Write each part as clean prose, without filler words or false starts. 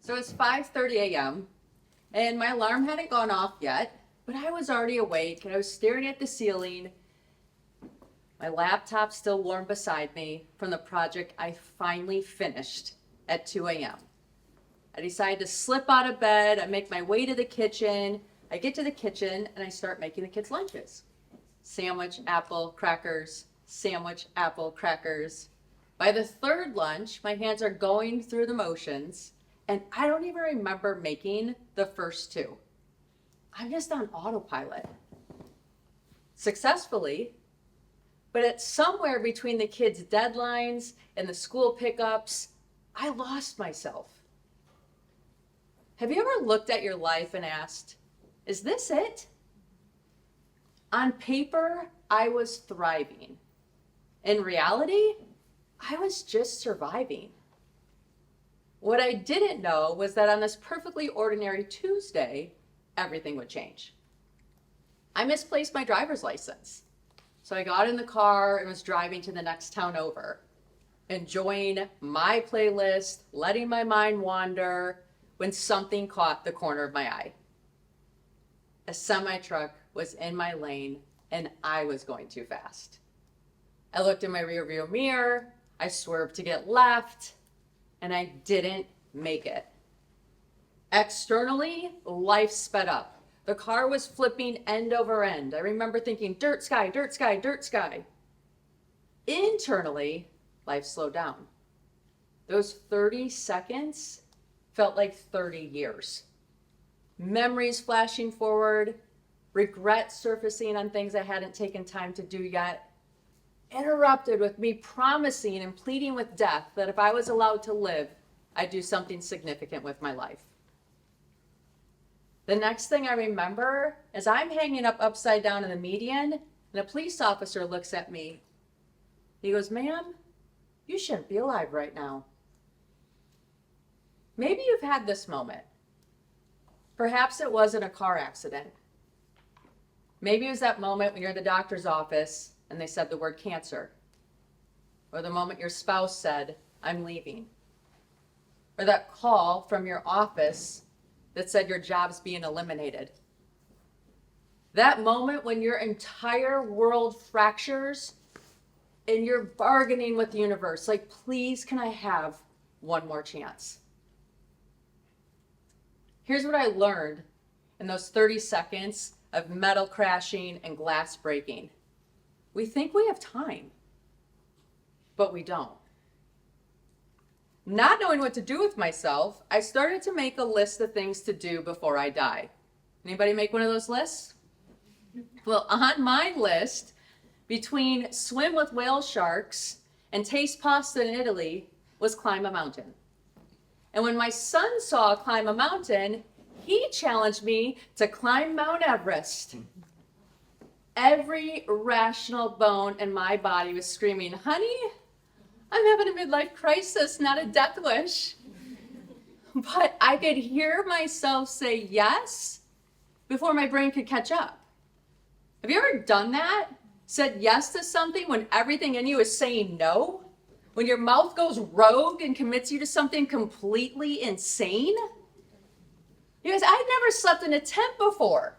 So it's 5:30 a.m. and my alarm hadn't gone off yet, but I was already awake and I was staring at the ceiling. My laptop still warm beside me from the project I finally finished at 2 a.m. I decide to slip out of bed. I make my way to the kitchen. I get to the kitchen and I start making the kids' lunches. Sandwich, apple, crackers, sandwich, apple, crackers. By the third lunch, my hands are going through the motions and I don't even remember making the first two. I'm just on autopilot. Successfully, but at somewhere between the kids' deadlines and the school pickups, I lost myself. Have you ever looked at your life and asked, is this it? On paper, I was thriving. In reality, I was just surviving. What I didn't know was that on this perfectly ordinary Tuesday, everything would change. I misplaced my driver's license. So I got in the car and was driving to the next town over, enjoying my playlist, letting my mind wander, when something caught the corner of my eye. A semi-truck was in my lane and I was going too fast. I looked in my rearview mirror, I swerved to get left, and I didn't make it. Externally, life sped up. The car was flipping end over end. I remember thinking, dirt sky, dirt sky, dirt sky. Internally, life slowed down. Those 30 seconds felt like 30 years. Memories flashing forward, regret surfacing on things I hadn't taken time to do yet, interrupted with me promising and pleading with death that if I was allowed to live, I'd do something significant with my life. The next thing I remember is I'm hanging up upside down in the median and a police officer looks at me. He goes, ma'am, you shouldn't be alive right now. Maybe you've had this moment. Perhaps it wasn't a car accident. Maybe it was that moment when you're in the doctor's office and they said the word cancer. Or the moment your spouse said, I'm leaving. Or that call from your office that said your job's being eliminated. That moment when your entire world fractures and you're bargaining with the universe, like, please, can I have one more chance? Here's what I learned in those 30 seconds of metal crashing and glass breaking. We think we have time, but we don't. Not knowing what to do with myself, I started to make a list of things to do before I die. Anybody make one of those lists? Well, on my list, between swim with whale sharks and taste pasta in Italy, was climb a mountain. And when my son saw climb a mountain, he challenged me to climb Mount Everest. Every rational bone in my body was screaming, honey, I'm having a midlife crisis, not a death wish. But I could hear myself say yes before my brain could catch up. Have you ever done that? Said yes to something when everything in you is saying no? When your mouth goes rogue and commits you to something completely insane? Because I'd never slept in a tent before.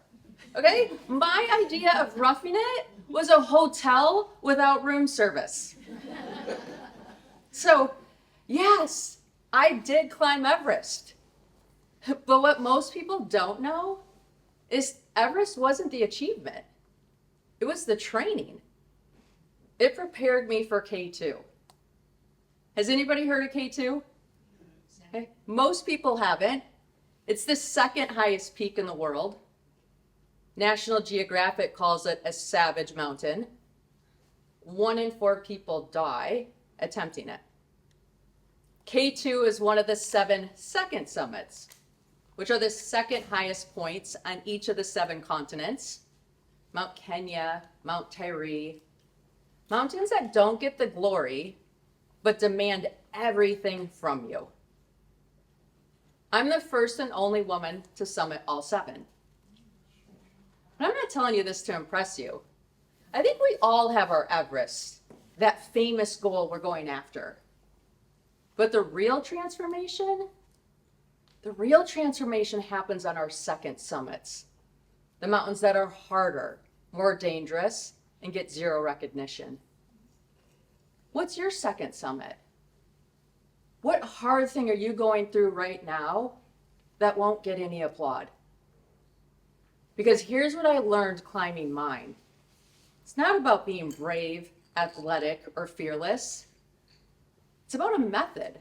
Okay? My idea of roughing it was a hotel without room service. So, yes, I did climb Everest. But what most people don't know is Everest wasn't the achievement. It was the training. It prepared me for K2. Has anybody heard of K2? Okay. Most people haven't. It's the second highest peak in the world. National Geographic calls it a savage mountain. 1 in 4 people die attempting it. K2 is one of the 7 second summits, which are the second highest points on each of the 7 continents. Mount Kenya, Mount Tyre, mountains that don't get the glory, but demand everything from you. I'm the first and only woman to summit all 7. But I'm not telling you this to impress you. I think we all have our Everest, that famous goal we're going after. But the real transformation The real transformation happens on our second summits, the mountains that are harder, more dangerous, and get zero recognition. What's your second summit? What hard thing are you going through right now that won't get any applaud? Because here's what I learned climbing mine. It's not about being brave, athletic, or fearless. It's about a method,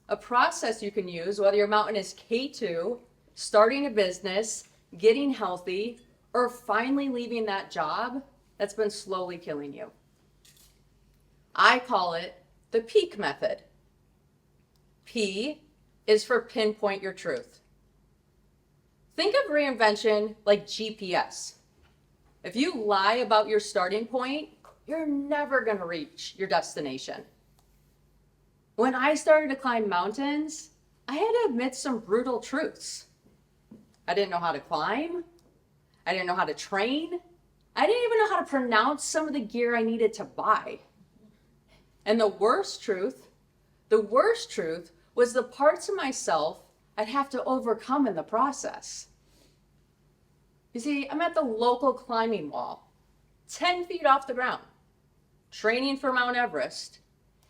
a process you can use, whether your mountain is K2, starting a business, getting healthy, or finally leaving that job that's been slowly killing you. I call it the peak method. P is for pinpoint your truth. Think of reinvention like GPS. If you lie about your starting point, you're never going to reach your destination. When I started to climb mountains, I had to admit some brutal truths. I didn't know how to climb. I didn't know how to train. I didn't even know how to pronounce some of the gear I needed to buy. And the worst truth was the parts of myself I'd have to overcome in the process. You see, I'm at the local climbing wall, 10 feet off the ground, training for Mount Everest,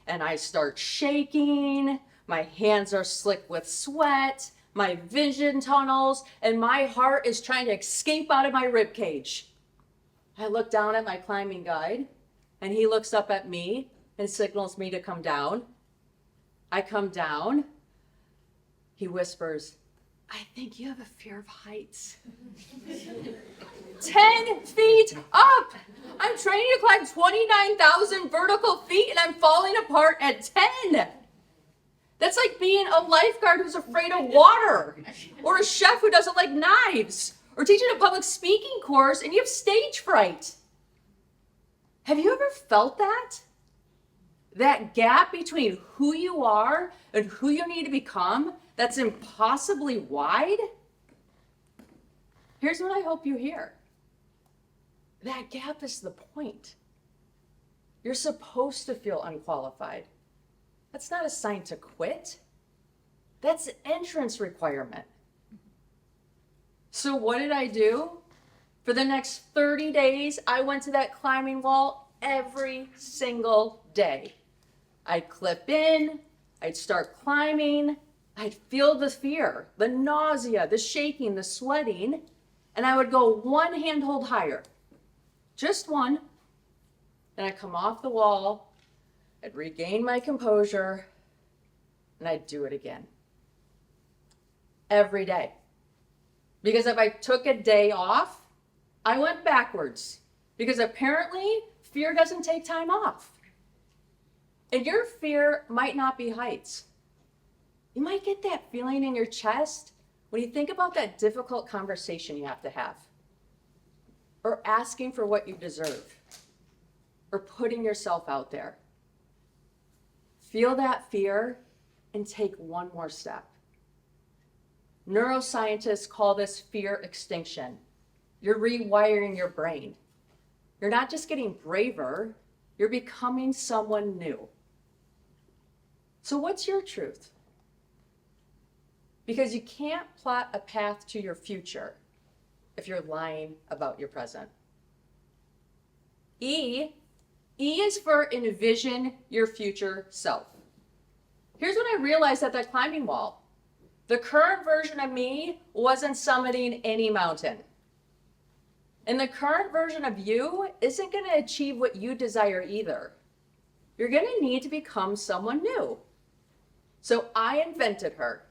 and I start shaking, my hands are slick with sweat, my vision tunnels, and my heart is trying to escape out of my rib cage. I look down at my climbing guide, and he looks up at me and signals me to come down. I come down. He whispers, "I think you have a fear of heights." 10 feet up! I'm training to climb 29,000 vertical feet and I'm falling apart at 10. That's like being a lifeguard who's afraid of water, or a chef who doesn't like knives, or teaching a public speaking course and you have stage fright. Have you ever felt that? That gap between who you are and who you need to become that's impossibly wide? Here's what I hope you hear. That gap is the point. You're supposed to feel unqualified. That's not a sign to quit. That's an entrance requirement. So what did I do? For the next 30 days, I went to that climbing wall every single day. I'd clip in, I'd start climbing, I'd feel the fear, the nausea, the shaking, the sweating, and I would go one handhold higher, just one. Then I'd come off the wall, I'd regain my composure, and I'd do it again. Every day. Because if I took a day off, I went backwards. Because apparently, fear doesn't take time off. And your fear might not be heights. You might get that feeling in your chest when you think about that difficult conversation you have to have, or asking for what you deserve, or putting yourself out there. Feel that fear and take one more step. Neuroscientists call this fear extinction. You're rewiring your brain. You're not just getting braver, you're becoming someone new. So what's your truth? Because you can't plot a path to your future if you're lying about your present. E is for envision your future self. Here's what I realized at that climbing wall. The current version of me wasn't summiting any mountain. And the current version of you isn't going to achieve what you desire either. You're going to need to become someone new. So I invented her.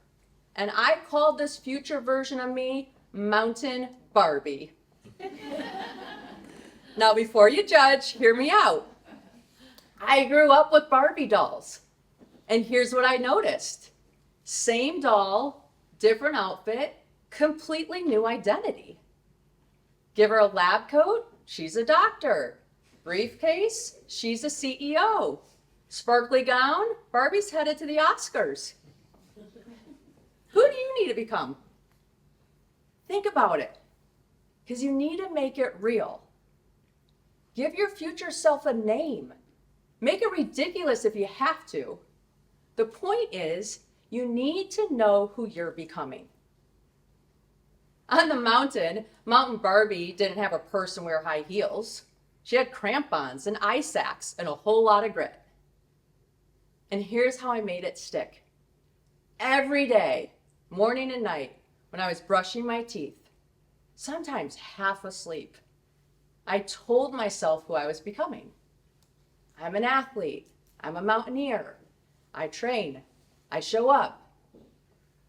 And I called this future version of me Mountain Barbie. Now, before you judge, hear me out. I grew up with Barbie dolls. And here's what I noticed. Same doll, different outfit, completely new identity. Give her a lab coat, she's a doctor. Briefcase, she's a CEO. Sparkly gown, Barbie's headed to the Oscars. Who do you need to become? Think about it, because you need to make it real. Give your future self a name. Make it ridiculous if you have to. The point is, you need to know who you're becoming. On the mountain, Mountain Barbie didn't have a purse and wear high heels. She had crampons and eye sacks and a whole lot of grit. And here's how I made it stick. Every day, morning and night, when I was brushing my teeth, sometimes half asleep, I told myself who I was becoming. I'm an athlete. I'm a mountaineer. I train. I show up.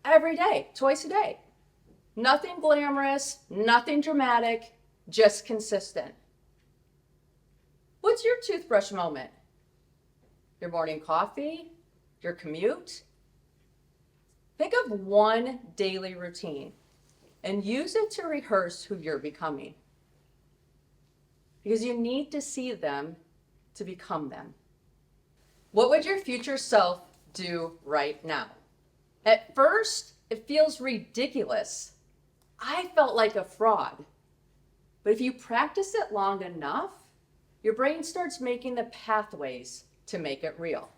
Every day, twice a day. Nothing glamorous, nothing dramatic, just consistent. What's your toothbrush moment? Your morning coffee? Your commute? Think of one daily routine and use it to rehearse who you're becoming. Because you need to see them to become them. What would your future self do right now? At first, it feels ridiculous. I felt like a fraud. But if you practice it long enough, your brain starts making the pathways to make it real.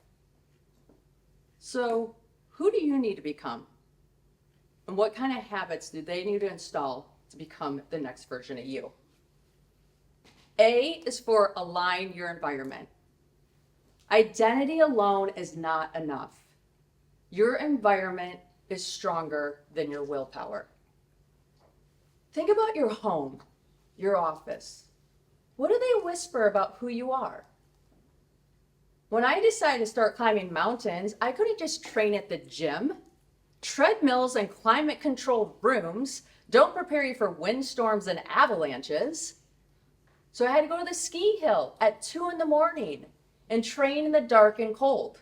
So, who do you need to become? And what kind of habits do they need to install to become the next version of you? A is for align your environment. Identity alone is not enough. Your environment is stronger than your willpower. Think about your home, your office. What do they whisper about who you are? When I decided to start climbing mountains, I couldn't just train at the gym. Treadmills and climate-controlled rooms don't prepare you for windstorms and avalanches. So I had to go to the ski hill at 2 a.m. and train in the dark and cold.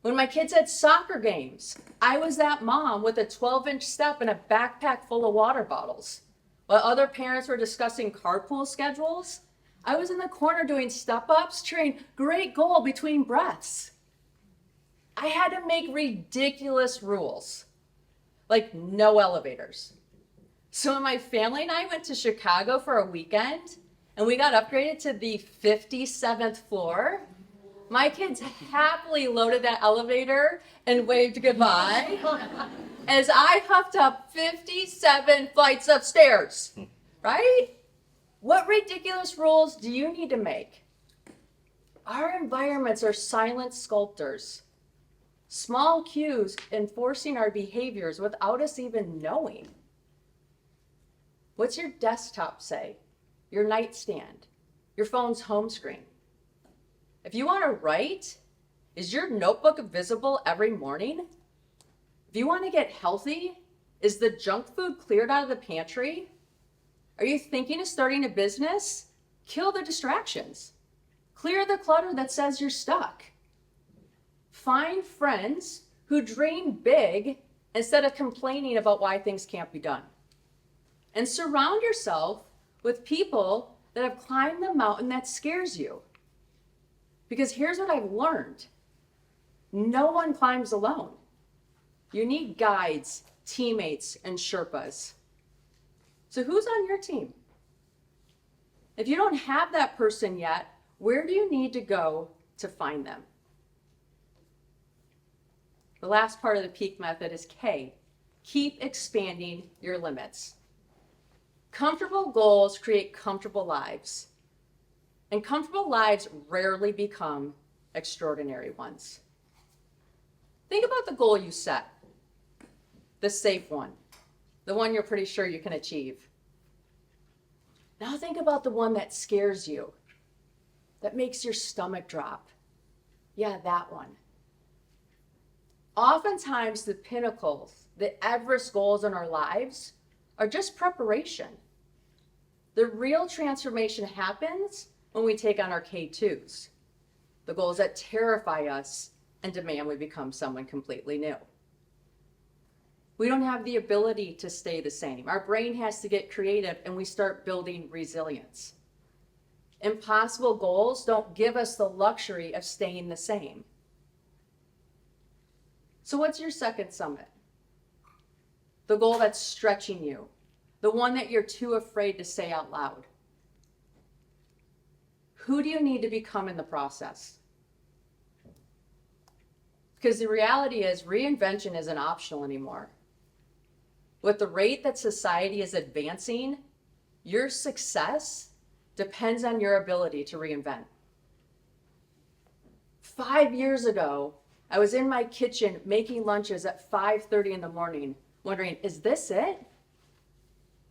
When my kids had soccer games, I was that mom with a 12-inch step and a backpack full of water bottles. While other parents were discussing carpool schedules, I was in the corner doing step-ups, cheering great goal between breaths. I had to make ridiculous rules, like no elevators. So when my family and I went to Chicago for a weekend and we got upgraded to the 57th floor, my kids happily loaded that elevator and waved goodbye as I huffed up 57 flights of stairs, right? What ridiculous rules do you need to make? Our environments are silent sculptors. Small cues enforcing our behaviors without us even knowing. What's your desktop say? Your nightstand? Your phone's home screen? If you want to write, is your notebook visible every morning? If you want to get healthy, is the junk food cleared out of the pantry? Are you thinking of starting a business? Kill the distractions. Clear the clutter that says you're stuck. Find friends who dream big instead of complaining about why things can't be done. And surround yourself with people that have climbed the mountain that scares you. Because here's what I've learned. No one climbs alone. You need guides, teammates, and Sherpas. So who's on your team? If you don't have that person yet, where do you need to go to find them? The last part of the peak method is K. Keep expanding your limits. Comfortable goals create comfortable lives. And comfortable lives rarely become extraordinary ones. Think about the goal you set. The safe one. The one you're pretty sure you can achieve. Now think about the one that scares you. That makes your stomach drop. Yeah, that one. Oftentimes the pinnacles, the Everest goals in our lives are just preparation. The real transformation happens when we take on our K2s, the goals that terrify us and demand we become someone completely new. We don't have the ability to stay the same. Our brain has to get creative and we start building resilience. Impossible goals don't give us the luxury of staying the same. So what's your second summit? The goal that's stretching you, the one that you're too afraid to say out loud. Who do you need to become in the process? Because the reality is reinvention isn't optional anymore. With the rate that society is advancing, your success depends on your ability to reinvent. 5 years ago, I was in my kitchen making lunches at 5:30 in the morning, wondering, is this it?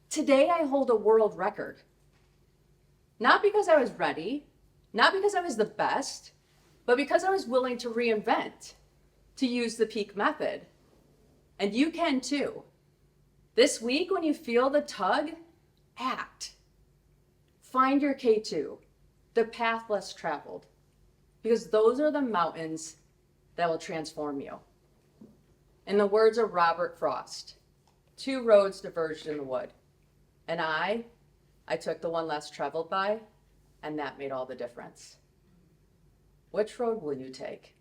Today I hold a world record. Not because I was ready, not because I was the best, but because I was willing to reinvent, to use the peak method. And you can too. This week, when you feel the tug, act. Find your K2, the path less traveled, because those are the mountains that will transform you. In the words of Robert Frost, 2 roads diverged in the wood, and I took the one less traveled by, and that made all the difference. Which road will you take?